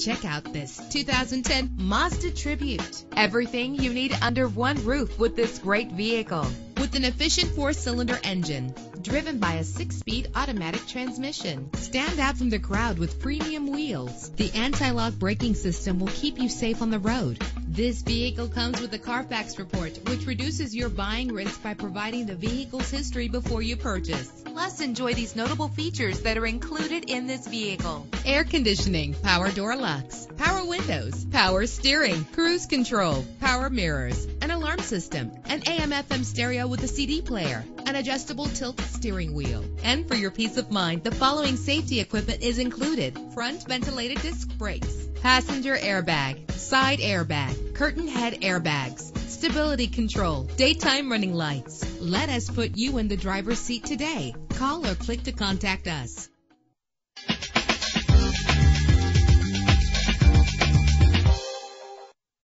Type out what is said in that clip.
Check out this 2010 Mazda Tribute. Everything you need under one roof with this great vehicle. With an efficient 4-cylinder engine driven by a 6-speed automatic transmission. Stand out from the crowd with premium wheels. The anti-lock braking system will keep you safe on the road. This vehicle comes with a Carfax report, which reduces your buying risk by providing the vehicle's history before you purchase. Plus, enjoy these notable features that are included in this vehicle: air conditioning, power door locks, power windows, power steering, cruise control, power mirrors, an alarm system, an AM/FM stereo with a CD player, an adjustable tilt steering wheel. And for your peace of mind, the following safety equipment is included: front ventilated disc brakes, passenger airbag, side airbag, curtain head airbags, stability control, daytime running lights. Let us put you in the driver's seat today. Call or click to contact us.